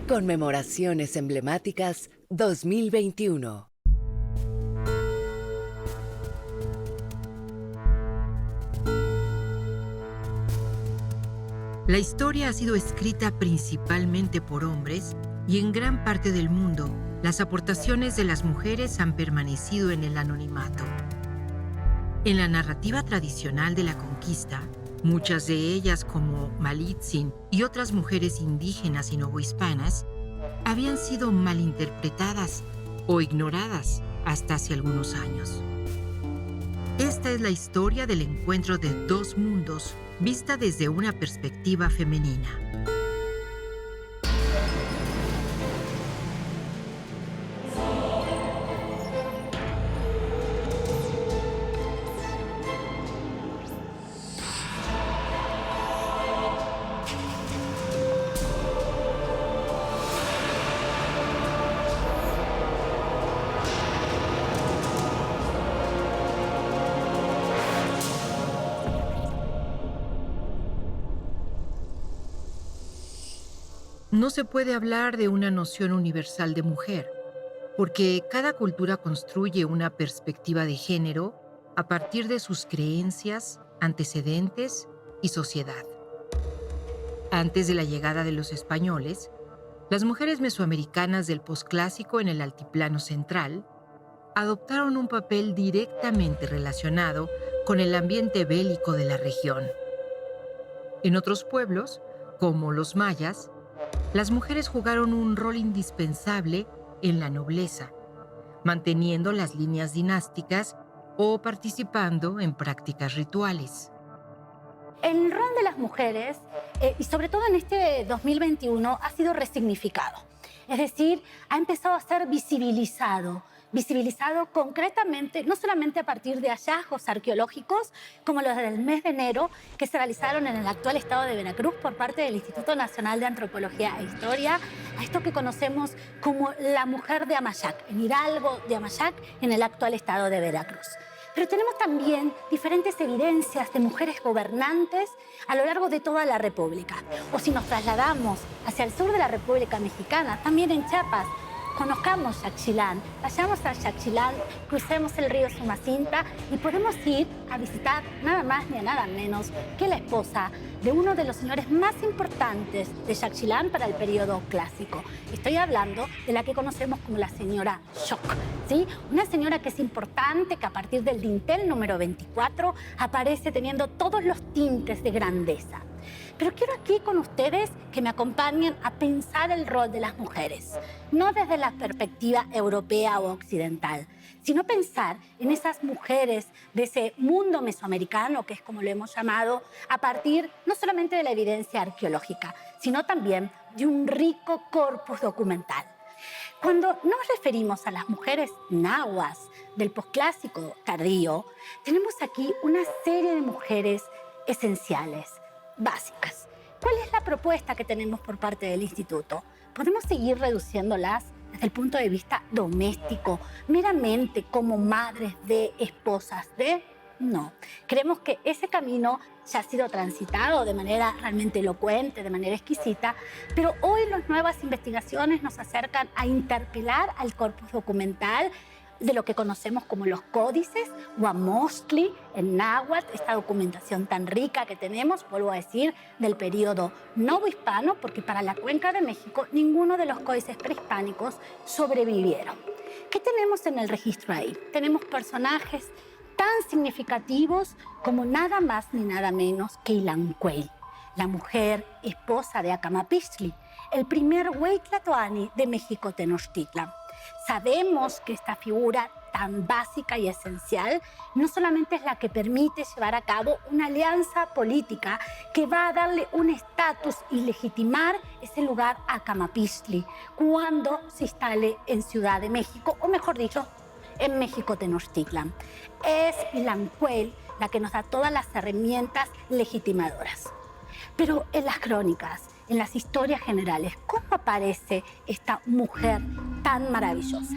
Conmemoraciones emblemáticas 2021. La historia ha sido escrita principalmente por hombres y en gran parte del mundo las aportaciones de las mujeres han permanecido en el anonimato. En la narrativa tradicional de la conquista, muchas de ellas como Malitzin y otras mujeres indígenas y novohispanas habían sido malinterpretadas o ignoradas hasta hace algunos años. Esta es la historia del encuentro de dos mundos vista desde una perspectiva femenina. No se puede hablar de una noción universal de mujer, porque cada cultura construye una perspectiva de género a partir de sus creencias, antecedentes y sociedad. Antes de la llegada de los españoles, las mujeres mesoamericanas del posclásico en el Altiplano Central adoptaron un papel directamente relacionado con el ambiente bélico de la región. En otros pueblos, como los mayas, las mujeres jugaron un rol indispensable en la nobleza, manteniendo las líneas dinásticas o participando en prácticas rituales. El rol de las mujeres, y sobre todo en este 2021, ha sido resignificado. Es decir, ha empezado a ser visibilizado concretamente, no solamente a partir de hallazgos arqueológicos, como los del mes de enero, que se realizaron en el actual estado de Veracruz por parte del Instituto Nacional de Antropología e Historia, a esto que conocemos como la mujer de Amayac, en Hidalgo de Amayac, en el actual estado de Veracruz. Pero tenemos también diferentes evidencias de mujeres gobernantes a lo largo de toda la República. O si nos trasladamos hacia el sur de la República Mexicana, también en Chiapas, conozcamos Yaxchilán, vayamos a Yaxchilán, crucemos el río Sumacinta y podemos ir a visitar nada más ni nada menos que la esposa de uno de los señores más importantes de Yaxchilán para el periodo clásico. Estoy hablando de la que conocemos como la señora Xoc, ¿sí? Una señora que es importante, que a partir del dintel número 24 aparece teniendo todos los tintes de grandeza. Pero quiero aquí con ustedes que me acompañen a pensar el rol de las mujeres, no desde la perspectiva europea o occidental, sino pensar en esas mujeres de ese mundo mesoamericano, que es como lo hemos llamado, a partir no solamente de la evidencia arqueológica, sino también de un rico corpus documental. Cuando nos referimos a las mujeres nahuas del posclásico tardío, tenemos aquí una serie de mujeres esenciales, básicas. ¿Cuál es la propuesta que tenemos por parte del instituto? ¿Podemos seguir reduciéndolas desde el punto de vista doméstico, meramente como madres de, esposas de? No. Creemos que ese camino ya ha sido transitado de manera realmente elocuente, de manera exquisita, pero hoy las nuevas investigaciones nos acercan a interpelar al corpus documental de lo que conocemos como los códices, Huamostli, en náhuatl, esta documentación tan rica que tenemos, vuelvo a decir, del periodo novohispano, porque para la Cuenca de México ninguno de los códices prehispánicos sobrevivieron. ¿Qué tenemos en el registro ahí? Tenemos personajes tan significativos como nada más ni nada menos que Ilancuey, la mujer esposa de Acamapixtli, el primer güey tlatoani de México Tenochtitlan. Sabemos que esta figura tan básica y esencial no solamente es la que permite llevar a cabo una alianza política que va a darle un estatus y legitimar ese lugar a Acamapixtli cuando se instale en Ciudad de México, o mejor dicho, en México Tenochtitlan. Es Ilancuey la que nos da todas las herramientas legitimadoras. Pero en las crónicas, en las historias generales, ¿cómo aparece esta mujer tan maravillosa?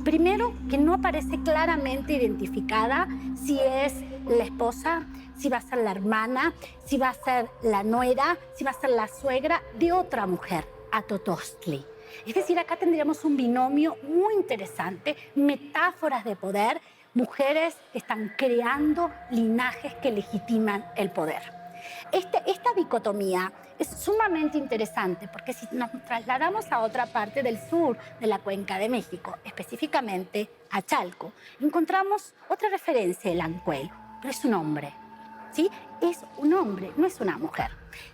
Primero, que no aparece claramente identificada si es la esposa, si va a ser la hermana, si va a ser la nuera, si va a ser la suegra de otra mujer, Atotostli. Es decir, acá tendríamos un binomio muy interesante, metáforas de poder, mujeres que están creando linajes que legitiman el poder. Esta dicotomía es sumamente interesante porque si nos trasladamos a otra parte del sur de la Cuenca de México, específicamente a Chalco, encontramos otra referencia del Ancuel, pero es un hombre, ¿sí? Es un hombre, no es una mujer.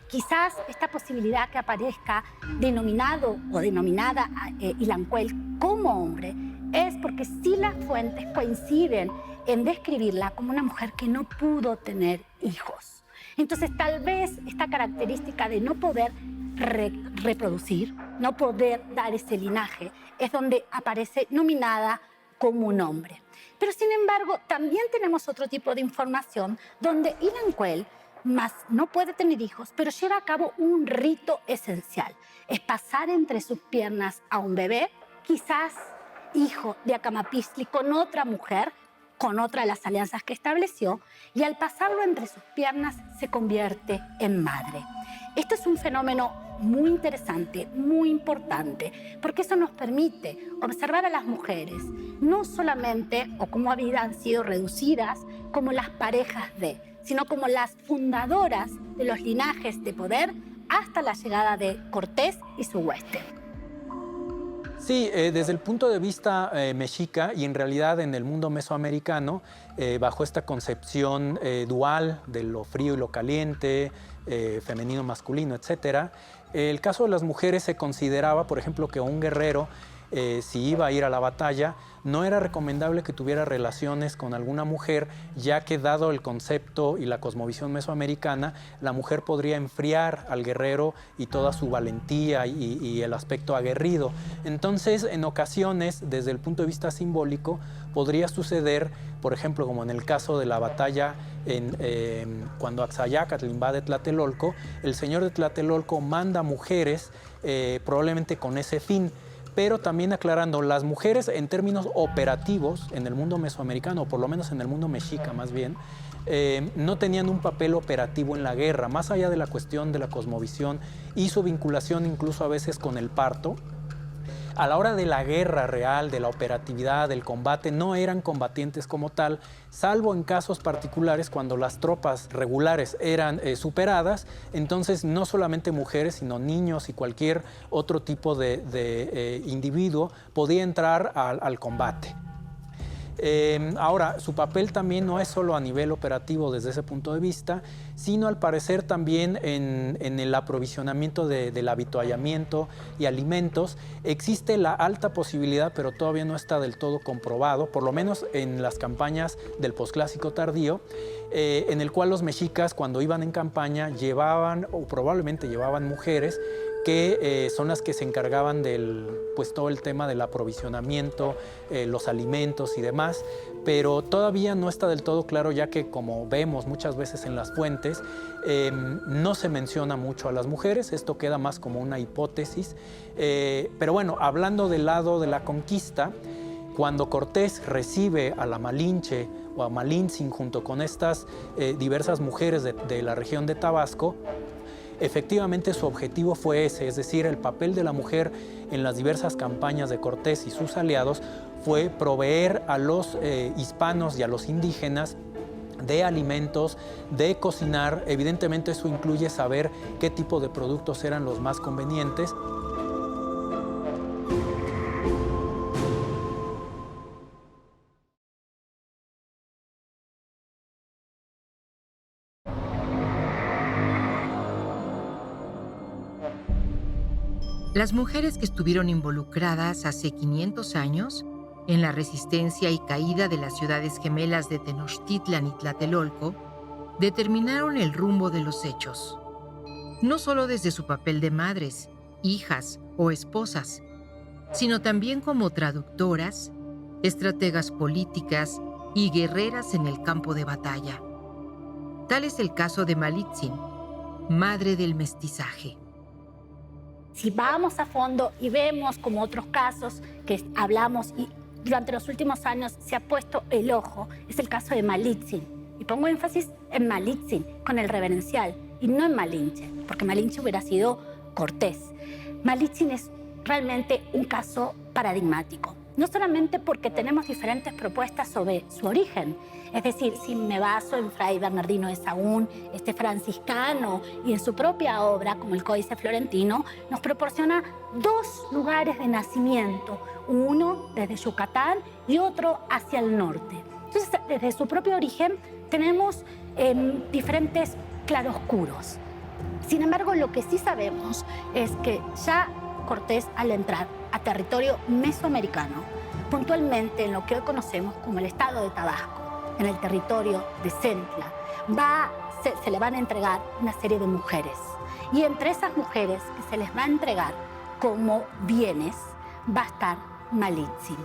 Quizás esta posibilidad que aparezca denominado o denominada Ilancuel como hombre es porque sí las fuentes coinciden en describirla como una mujer que no pudo tener hijos. Entonces, tal vez esta característica de no poder reproducir, no poder dar ese linaje, es donde aparece nominada como un hombre. Pero, sin embargo, también tenemos otro tipo de información donde Ilancuel más no puede tener hijos, pero lleva a cabo un rito esencial. Es pasar entre sus piernas a un bebé, quizás hijo de Acamapistli con otra mujer, con otra de las alianzas que estableció, y al pasarlo entre sus piernas se convierte en madre. Esto es un fenómeno muy interesante, muy importante, porque eso nos permite observar a las mujeres, no solamente, o como habían sido reducidas, como las parejas de, sino como las fundadoras de los linajes de poder hasta la llegada de Cortés y su hueste. Sí, desde el punto de vista mexica y en realidad en el mundo mesoamericano, bajo esta concepción dual de lo frío y lo caliente, femenino, masculino, etc., el caso de las mujeres se consideraba, por ejemplo, que un guerrero, si iba a ir a la batalla, no era recomendable que tuviera relaciones con alguna mujer, ya que dado el concepto y la cosmovisión mesoamericana, la mujer podría enfriar al guerrero y toda su valentía y el aspecto aguerrido. Entonces, en ocasiones, desde el punto de vista simbólico, podría suceder, por ejemplo, como en el caso de la batalla cuando Axayácatl invade Tlatelolco, el señor de Tlatelolco manda mujeres probablemente con ese fin. Pero también aclarando, las mujeres en términos operativos en el mundo mesoamericano, o por lo menos en el mundo mexica más bien, no tenían un papel operativo en la guerra, más allá de la cuestión de la cosmovisión y su vinculación incluso a veces con el parto. A la hora de la guerra real, de la operatividad, del combate, no eran combatientes como tal, salvo en casos particulares cuando las tropas regulares eran superadas, entonces no solamente mujeres, sino niños y cualquier otro tipo de individuo podía entrar al combate. Ahora, su papel también no es solo a nivel operativo desde ese punto de vista, sino al parecer también en el aprovisionamiento del avituallamiento y alimentos. Existe la alta posibilidad, pero todavía no está del todo comprobado, por lo menos en las campañas del posclásico tardío, en el cual los mexicas cuando iban en campaña llevaban, o probablemente llevaban mujeres, que son las que se encargaban del, pues, todo el tema del aprovisionamiento, los alimentos y demás, pero todavía no está del todo claro, ya que como vemos muchas veces en las fuentes, no se menciona mucho a las mujeres, esto queda más como una hipótesis, pero bueno, hablando del lado de la conquista, cuando Cortés recibe a la Malinche o a Malintzin junto con estas diversas mujeres de la región de Tabasco, efectivamente su objetivo fue ese, es decir, el papel de la mujer en las diversas campañas de Cortés y sus aliados fue proveer a los hispanos y a los indígenas de alimentos, de cocinar. Evidentemente eso incluye saber qué tipo de productos eran los más convenientes. Las mujeres que estuvieron involucradas hace 500 años en la resistencia y caída de las ciudades gemelas de Tenochtitlan y Tlatelolco determinaron el rumbo de los hechos, no solo desde su papel de madres, hijas o esposas, sino también como traductoras, estrategas políticas y guerreras en el campo de batalla. Tal es el caso de Malitzin, madre del mestizaje. Si vamos a fondo y vemos como otros casos que hablamos y durante los últimos años se ha puesto el ojo, es el caso de Malitzin. Y pongo énfasis en Malitzin, con el reverencial, y no en Malinche, porque Malinche hubiera sido Cortés. Malitzin es realmente un caso paradigmático. No solamente porque tenemos diferentes propuestas sobre su origen, es decir, si me baso en Fray Bernardino de Sahagún, este franciscano, y en su propia obra, como el Códice Florentino, nos proporciona dos lugares de nacimiento, uno desde Yucatán y otro hacia el norte. Entonces, desde su propio origen tenemos diferentes claroscuros. Sin embargo, lo que sí sabemos es que ya Cortés, al entrar a territorio mesoamericano, puntualmente en lo que hoy conocemos como el estado de Tabasco, en el territorio de Centla, se le van a entregar una serie de mujeres. Y entre esas mujeres que se les va a entregar como bienes va a estar Malitzin,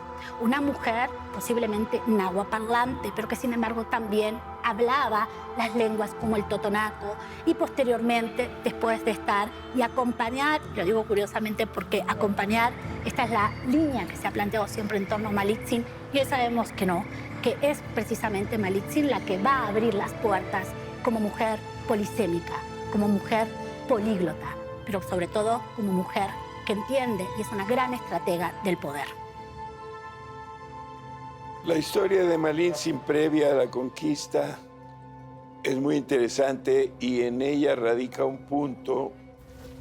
una mujer posiblemente nahuaparlante, pero que sin embargo también hablaba las lenguas como el totonaco, y posteriormente, después de estar y acompañar, lo digo curiosamente porque acompañar, esta es la línea que se ha planteado siempre en torno a Malitzin, y hoy sabemos que no, que es precisamente Malitzin la que va a abrir las puertas como mujer polisémica, como mujer políglota, pero sobre todo como mujer que entiende y es una gran estratega del poder. La historia de Malitzin previa a la conquista es muy interesante y en ella radica un punto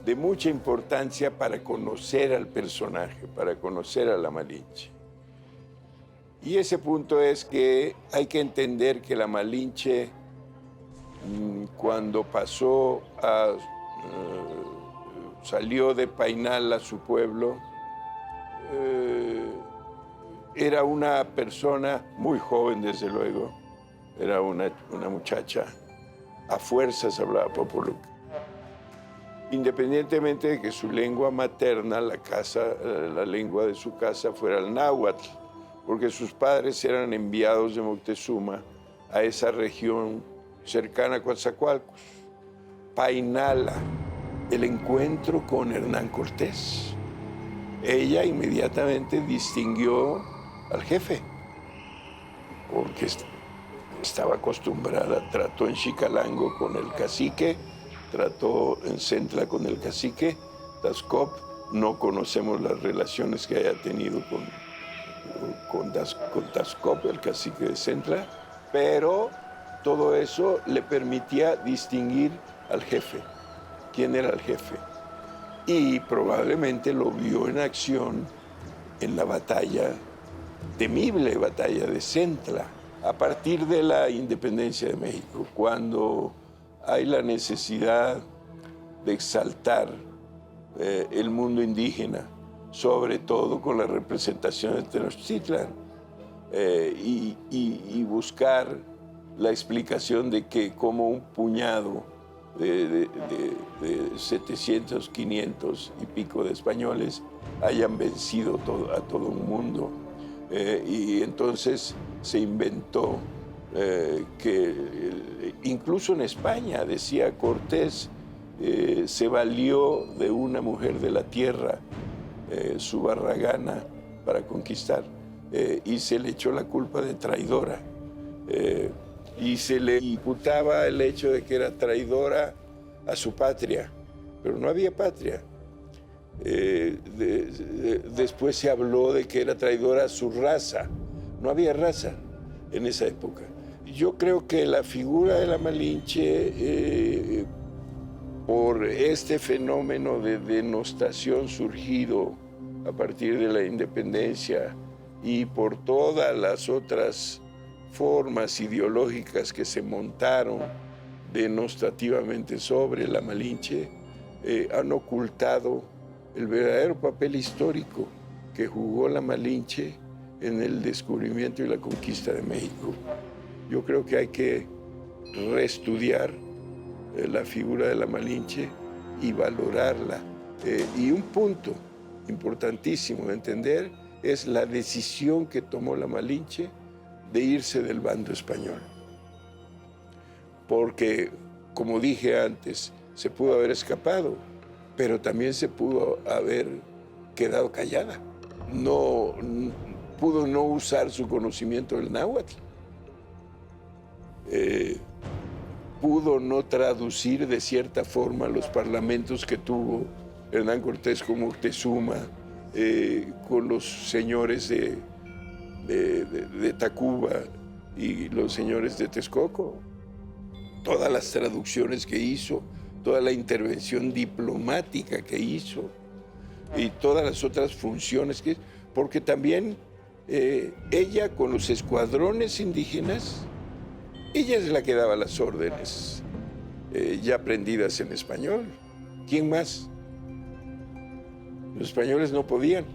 de mucha importancia para conocer al personaje, para conocer a la Malinche. Y ese punto es que hay que entender que la Malinche, cuando salió de Painal a su pueblo, era una persona muy joven, desde luego. Era una muchacha, a fuerzas hablaba popoluca. Independientemente de que su lengua materna, la lengua de su casa, fuera el náhuatl, porque sus padres eran enviados de Moctezuma a esa región cercana a Coatzacoalcos. Painala, el encuentro con Hernán Cortés. Ella inmediatamente distinguió al jefe, porque estaba acostumbrada, trató en Xicalango con el cacique, trató en Centla con el cacique Taxcob. No conocemos las relaciones que haya tenido con Taxcob, el cacique de Centla, pero todo eso le permitía distinguir al jefe. ¿Quién era el jefe? Y probablemente lo vio en acción en la temible batalla de Centla, a partir de la independencia de México, cuando hay la necesidad de exaltar el mundo indígena, sobre todo con la representación de Tenochtitlan, y buscar la explicación de que como un puñado de 700, 500 y pico de españoles hayan vencido a todo un mundo. Y entonces se inventó que incluso en España, decía Cortés, se valió de una mujer de la tierra, su barragana, para conquistar, y se le echó la culpa de traidora. Y se le imputaba el hecho de que era traidora a su patria, pero no había patria. Después se habló de que era traidora a su raza. No había raza en esa época. Yo creo que la figura de la Malinche, por este fenómeno de denostación surgido a partir de la independencia y por todas las otras formas ideológicas que se montaron denostativamente sobre la Malinche, han ocultado el verdadero papel histórico que jugó la Malinche en el descubrimiento y la conquista de México. Yo creo que hay que reestudiar la figura de la Malinche y valorarla. Y un punto importantísimo de entender es la decisión que tomó la Malinche de irse del bando español. Porque, como dije antes, se pudo haber escapado, pero también se pudo haber quedado callada. Pudo no usar su conocimiento del náhuatl. Pudo no traducir de cierta forma los parlamentos que tuvo Hernán Cortés con Moctezuma con los señores de Tacuba y los señores de Texcoco. Todas las traducciones que hizo, toda la intervención diplomática que hizo y todas las otras funciones que... Porque también ella con los escuadrones indígenas, ella es la que daba las órdenes, ya aprendidas en español. ¿Quién más? Los españoles no podían.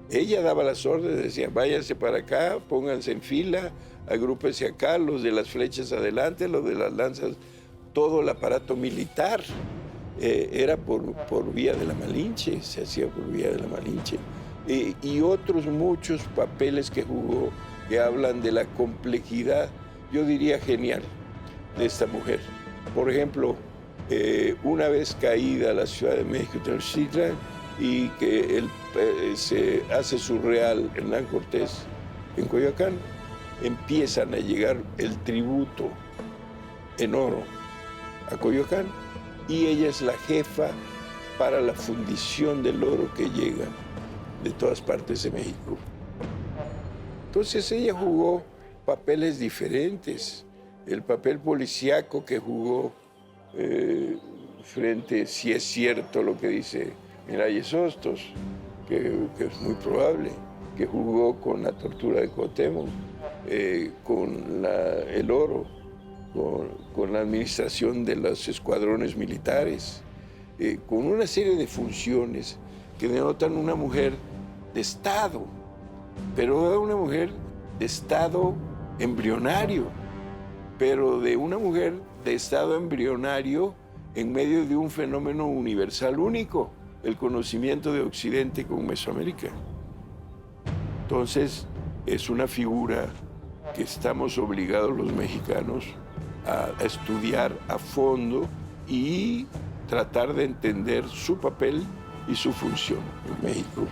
Ella daba las órdenes, decía, váyanse para acá, pónganse en fila, agrúpense acá, los de las flechas adelante, los de las lanzas, todo el aparato militar. Era por vía de la Malinche, se hacía por vía de la Malinche. Y otros muchos papeles que jugó, que hablan de la complejidad, yo diría genial, de esta mujer. Por ejemplo, una vez caída la Ciudad de México, Tenochtitlan, y que se hace surreal Hernán Cortés en Coyoacán, empiezan a llegar el tributo en oro a Coyoacán y ella es la jefa para la fundición del oro que llega de todas partes de México. Entonces ella jugó papeles diferentes. El papel policíaco que jugó frente, si es cierto lo que dice Miralles Hostos, que es muy probable, que jugó con la tortura de Cuauhtémoc, con el oro, con la administración de los escuadrones militares, con una serie de funciones que denotan una mujer de Estado, pero una mujer de Estado embrionario, pero de una mujer de Estado embrionario en medio de un fenómeno universal único, el conocimiento de Occidente con Mesoamérica. Entonces, es una figura que estamos obligados los mexicanos a estudiar a fondo y tratar de entender su papel y su función en México.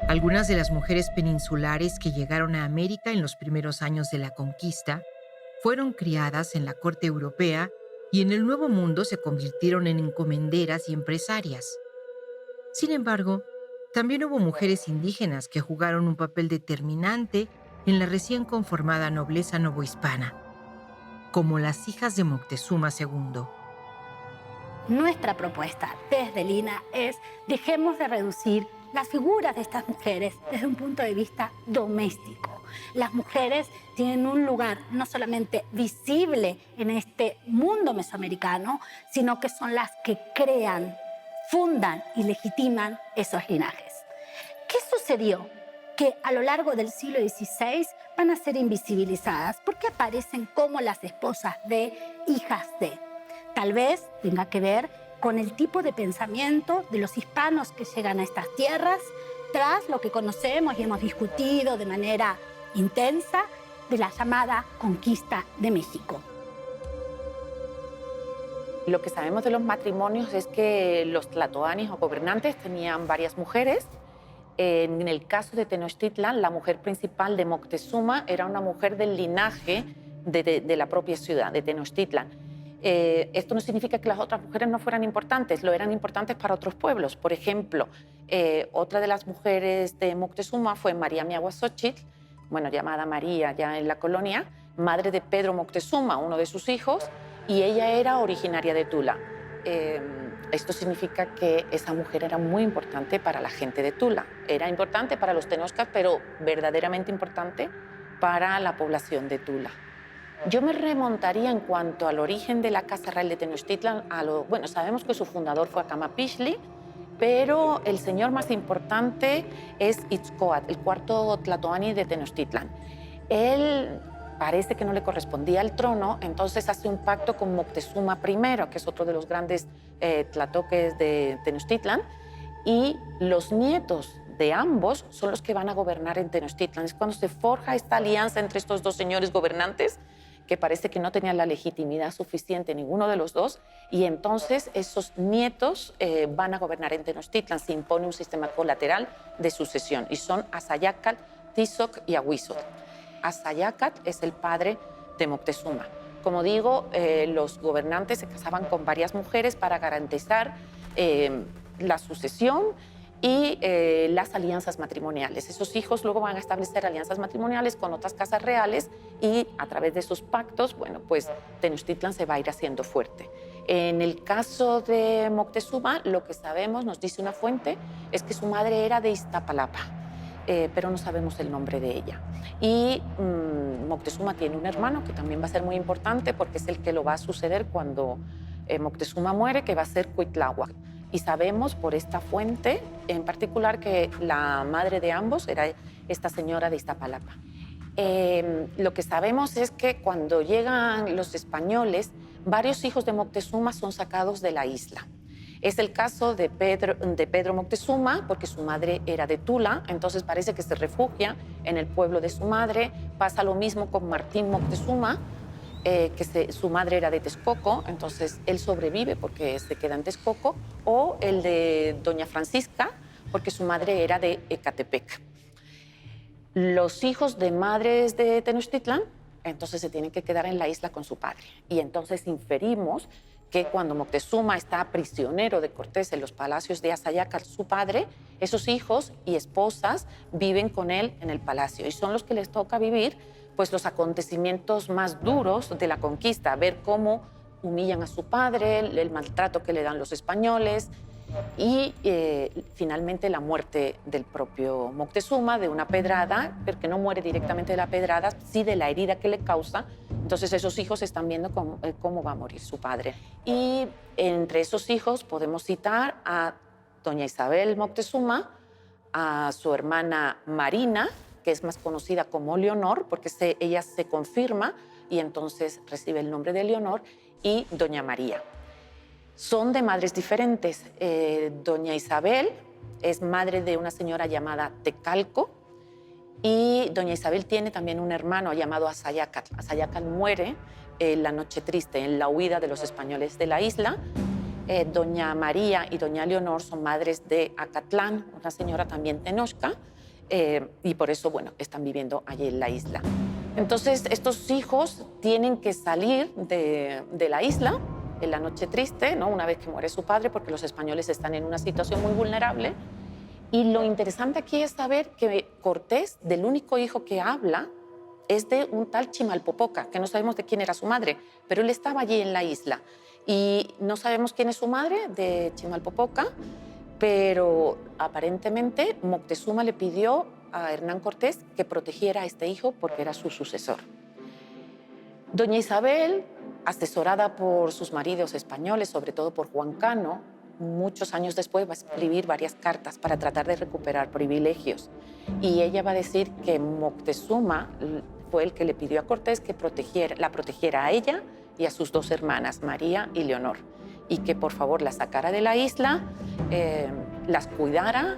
Algunas de las mujeres peninsulares que llegaron a América en los primeros años de la conquista fueron criadas en la corte europea y en el Nuevo Mundo se convirtieron en encomenderas y empresarias. Sin embargo, también hubo mujeres indígenas que jugaron un papel determinante en la recién conformada nobleza novohispana, como las hijas de Moctezuma II. Nuestra propuesta desde Lina es: dejemos de reducir las figuras de estas mujeres desde un punto de vista doméstico. Las mujeres tienen un lugar no solamente visible en este mundo mesoamericano, sino que son las que crean, fundan y legitiman esos linajes. ¿Qué sucedió? Que a lo largo del siglo XVI van a ser invisibilizadas porque aparecen como las esposas de, hijas de. Tal vez tenga que ver con el tipo de pensamiento de los hispanos que llegan a estas tierras, tras lo que conocemos y hemos discutido de manera intensa de la llamada conquista de México. Lo que sabemos de los matrimonios es que los tlatoanis o gobernantes tenían varias mujeres. En el caso de Tenochtitlan, la mujer principal de Moctezuma era una mujer del linaje de la propia ciudad, de Tenochtitlan. Esto no significa que las otras mujeres no fueran importantes, lo eran importantes para otros pueblos. Por ejemplo, otra de las mujeres de Moctezuma fue María Miahuatzotchitl, bueno, llamada María ya en la colonia, madre de Pedro Moctezuma, uno de sus hijos, y ella era originaria de Tula. Esto significa que esa mujer era muy importante para la gente de Tula. Era importante para los tenochcas, pero verdaderamente importante para la población de Tula. Yo me remontaría en cuanto al origen de la Casa Real de Tenochtitlan bueno, sabemos que su fundador fue Acamapixli, pero el señor más importante es Itzcoatl, el cuarto tlatoani de Tenochtitlan. Él parece que no le correspondía al trono, entonces hace un pacto con Moctezuma I, que es otro de los grandes tlatoques de Tenochtitlan, y los nietos de ambos son los que van a gobernar en Tenochtitlan. Es cuando se forja esta alianza entre estos dos señores gobernantes que parece que no tenían la legitimidad suficiente ninguno de los dos, y entonces esos nietos van a gobernar en Tenochtitlan. Se impone un sistema colateral de sucesión, y son Asayácal, Tizoc y Ahuizotl. Asayácal es el padre de Moctezuma. Como digo, los gobernantes se casaban con varias mujeres para garantizar la sucesión y las alianzas matrimoniales. Esos hijos luego van a establecer alianzas matrimoniales con otras casas reales, y a través de esos pactos, bueno, pues Tenochtitlan se va a ir haciendo fuerte. En el caso de Moctezuma, lo que sabemos, nos dice una fuente, es que su madre era de Iztapalapa, pero no sabemos el nombre de ella. Y Moctezuma tiene un hermano que también va a ser muy importante, porque es el que lo va a suceder cuando Moctezuma muere, que va a ser Cuitláhuac. Y sabemos por esta fuente en particular que la madre de ambos era esta señora de Iztapalapa. Lo que sabemos es que cuando llegan los españoles, varios hijos de Moctezuma son sacados de la isla. Es el caso de Pedro Moctezuma, porque su madre era de Tula, entonces parece que se refugia en el pueblo de su madre. Pasa lo mismo con Martín Moctezuma, su madre era de Texcoco, entonces él sobrevive porque se queda en Texcoco, o el de doña Francisca, porque su madre era de Ecatepec. Los hijos de madres de Tenochtitlan, entonces se tienen que quedar en la isla con su padre. Y entonces inferimos que cuando Moctezuma está prisionero de Cortés en los palacios de Asayácal, su padre, esos hijos y esposas viven con él en el palacio, y son los que les toca vivir pues los acontecimientos más duros de la conquista, ver cómo humillan a su padre, el maltrato que le dan los españoles, y finalmente la muerte del propio Moctezuma de una pedrada, porque no muere directamente de la pedrada, sí de la herida que le causa. Entonces esos hijos están viendo cómo va a morir su padre. Y entre esos hijos podemos citar a doña Isabel Moctezuma, a su hermana Marina, que es más conocida como Leonor, porque ella se confirma y entonces recibe el nombre de Leonor, y doña María. Son de madres diferentes. Doña Isabel es madre de una señora llamada Tecalco, y doña Isabel tiene también un hermano llamado Asayácal. Asayácal muere en la Noche Triste, en la huida de los españoles de la isla. Doña María y doña Leonor son madres de Acatlán, una señora también tenochca, y por eso, bueno, están viviendo allí en la isla. Entonces, estos hijos tienen que salir de la isla en la Noche Triste, ¿no? Una vez que muere su padre, porque los españoles están en una situación muy vulnerable. Y lo interesante aquí es saber que Cortés, del único hijo que habla, es de un tal Chimalpopoca, que no sabemos de quién era su madre, pero él estaba allí en la isla. Y no sabemos quién es su madre de Chimalpopoca, pero aparentemente Moctezuma le pidió a Hernán Cortés que protegiera a este hijo porque era su sucesor. Doña Isabel, asesorada por sus maridos españoles, sobre todo por Juan Cano, muchos años después va a escribir varias cartas para tratar de recuperar privilegios. Y ella va a decir que Moctezuma fue el que le pidió a Cortés que la protegiera a ella y a sus dos hermanas, María y Leonor, y que por favor las sacara de la isla, las cuidara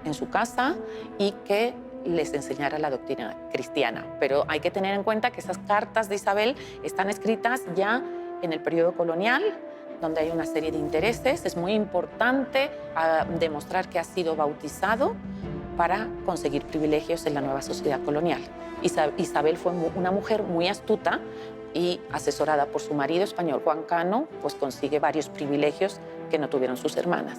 en su casa y que les enseñara la doctrina cristiana. Pero hay que tener en cuenta que esas cartas de Isabel están escritas ya en el periodo colonial, donde hay una serie de intereses. Es muy importante demostrar que ha sido bautizado para conseguir privilegios en la nueva sociedad colonial. Isabel fue una mujer muy astuta, y asesorada por su marido español, Juan Cano, pues consigue varios privilegios que no tuvieron sus hermanas.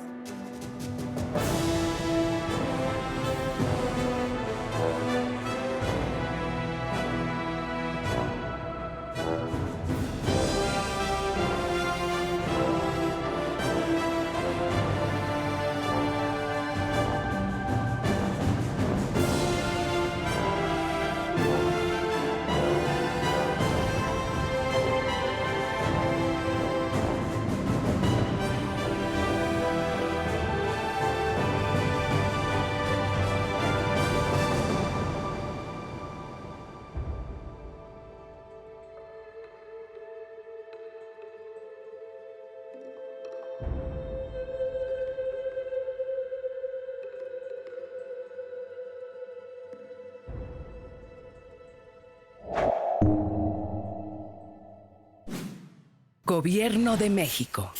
Gobierno de México.